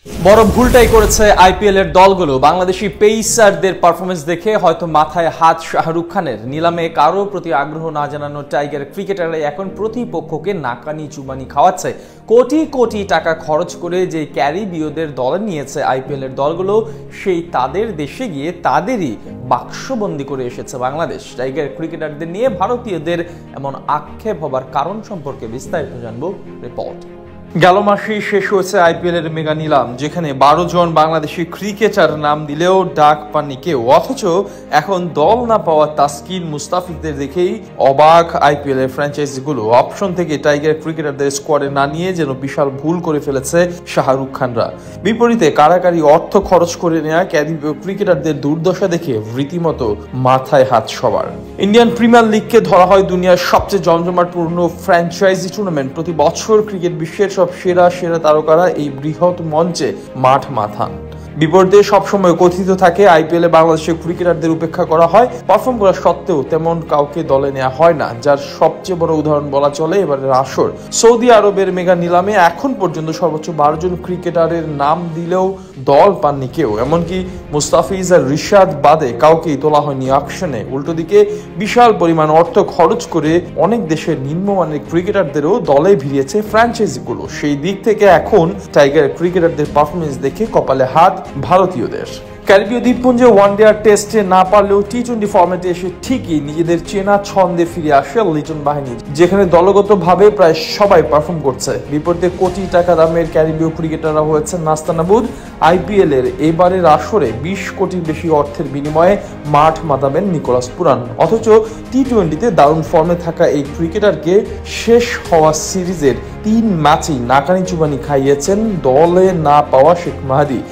বড় ভুলটাই করেছে আইপিএল এর দলগুলো। বাংলাদেশি পেসারদের পারফরমেন্স দেখে হয়তো মাথায় হাত শাহরুখ খানের। নিলামে কারো প্রতি আগ্রহ না জানানো টাইগার ক্রিকেটাররা এখন প্রতিপক্ষকে নাকানি চুবানি খাওয়াচ্ছে। কোটি কোটি টাকা খরচ করে যে ক্যারিবীয়দের দল নিয়েছে আইপিএল এর দলগুলো, সেই তাদের দেশে গিয়ে তাদেরই বাক্সবন্দি করে এসেছে বাংলাদেশ। টাইগার ক্রিকেটারদের নিয়ে ভারতীয়দের এমন আক্ষেপ হবার কারণ সম্পর্কে বিস্তারিত জানবো রিপোর্ট। গেল মাসেই শেষ হয়েছে আইপিএল এর মেগা নিলাম, যেখানে 12 জন বাংলাদেশি ক্রিকেটার নাম দিলেও ডাক পাননি কেউ। অথচ এখন দল না পাওয়া তাসকিন মুস্তাফিজদের দেখেই অবাক আইপিএল এর ফ্র্যাঞ্চাইজিগুলো। অপশন থেকে টাইগার ক্রিকেটারদের স্কোয়াডে না নিয়ে যেন বিশাল ভুল করে ফেলেছে শাহরুখ খানরা। বিপরীতে কারাকারি অর্থ খরচ করে নেওয়া ক্যারিবীয় ক্রিকেটারদের দুর্দশা দেখে রীতিমতো মাথায় হাত সবার। ইন্ডিয়ান প্রিমিয়ার লিগকে ধরা হয় দুনিয়ার সবচেয়ে জমজমাটপূর্ণ ফ্র্যাঞ্চাইজি টুর্নামেন্ট। প্রতি বছর ক্রিকেট বিশ্বের সব সেরা তারকারা এই বৃহৎ মঞ্চে মাঠ মাথান। বিপরীতে সবসময় কথিত থাকে আইপিএল এ বাংলাদেশের ক্রিকেটারদের উপেক্ষা করা হয়। পারফর্ম করা সত্ত্বেও তেমন কাউকে দলে নেওয়া হয় না, যার সবচেয়ে বড় উদাহরণ বলা চলে এবারের আসর। সৌদি আরবের মেগা নিলামে এখন পর্যন্ত সর্বোচ্চ 12 জন ক্রিকেটারের নাম দিলেও দল পাননি কেউ। এমনকি মুস্তাফিজ আর রিশাদ বাদে কাউকেই তোলা হয়নি অকশনে। উল্টো দিকে বিশাল পরিমাণ অর্থ খরচ করে অনেক দেশের নিম্নমানের ক্রিকেটারদেরও দলে ভিড়িয়েছে ফ্র্যাঞ্চাইজিগুলো। সেই দিক থেকে এখন টাইগার ক্রিকেটারদের পারফরমেন্স দেখে কপালে হাত ভারতীয়দের। ক্যারিবীয় দ্বীপপুঞ্জে ওয়ানডে আর টেস্টে না পারলেও টি-20 ফরম্যাটে এসে ঠিকই নিজেদের চেনা ছন্দে ফিরে আসে লিটন বাহিনী, যেখানে দলগতভাবে প্রায় সবাই পারফর্ম করছে। বিপরীতে কোটি টাকা দামের ক্যারিবীয় ক্রিকেটাররা হয়েছে নাস্তানাবুদ। আইপিএল এর এবারের আসরে 20 কোটির বেশি অর্থের বিনিময়ে মাঠ মাতাবেন নিকোলাস পুরান। অথচ টি-20তে দারুণ ফর্মে থাকা এই ক্রিকেটারকে শেষ হওয়া সিরিজের 3 ম্যাচেই নাকানি চুবানি খাইয়েছেন দলে না পাওয়া শেখ মাহাদি।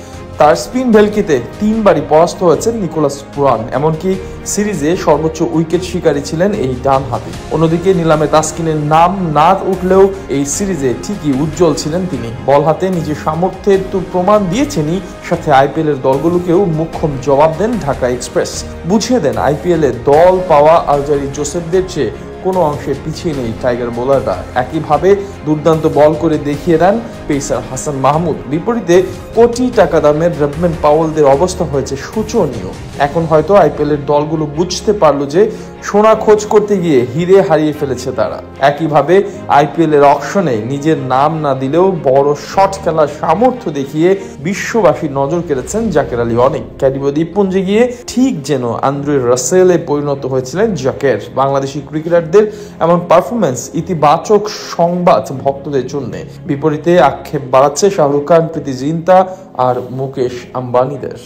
তার স্পিন ভেলকিতে 3 বারই পরাস্ত হয়েছেন নিকোলাস পুরান। এমনকি সিরিজে সর্বোচ্চ উইকেট শিকারী ছিলেন এই ডান হাতি। অন্যদিকে নিলামে তাসকিনের নাম না উঠলেও এই সিরিজে ঠিকই উজ্জ্বল ছিলেন তিনি। বল হাতে নিজের সামর্থ্যের তো প্রমাণ দিয়েছেনই, সাথে আইপিএল এর দলগুলোকেও মুখ্যম জবাব দেন ঢাকা এক্সপ্রেস। বুঝিয়ে দেন আইপিএল এ দল পাওয়া আলজারি জোসেফদের চেয়ে কোনো অংশে পিছিয়ে নেই টাইগার বোলাররা। একইভাবে দুর্দান্ত বল করে দেখিয়ে দেন পেসার হাসান মাহমুদ। বিপরীতে কোটি টাকা দামের রবম্যান পাওয়েলদের অবস্থা হয়েছে শোচনীয়। এখন হয়তো আইপিএল এর দলগুলো বুঝতে পারলো যে সোনা খোঁজ করতে গিয়ে হিরে হারিয়ে ফেলেছে তারা। একইভাবে আইপিএল এর অকশনে নিজের নাম না দিলেও বড় শট খেলার সামর্থ্য দেখিয়ে বিশ্ববাসীর নজর কেড়েছেন জাকের আলী অনেক। ক্যারিবীয় দ্বীপপুঞ্জে গিয়ে ঠিক যেন আন্দ্রে রাসেলে পরিণত হয়েছিলেন জাকের। বাংলাদেশি ক্রিকেটারদের এমন পারফরমেন্স ইতিবাচক সংবাদ ভক্তদের জন্য। বিপরীতে আক্ষেপ বাড়াচ্ছে শাহরুখ খান, প্রীতি জিন্তা আর মুকেশ আম্বানিদের।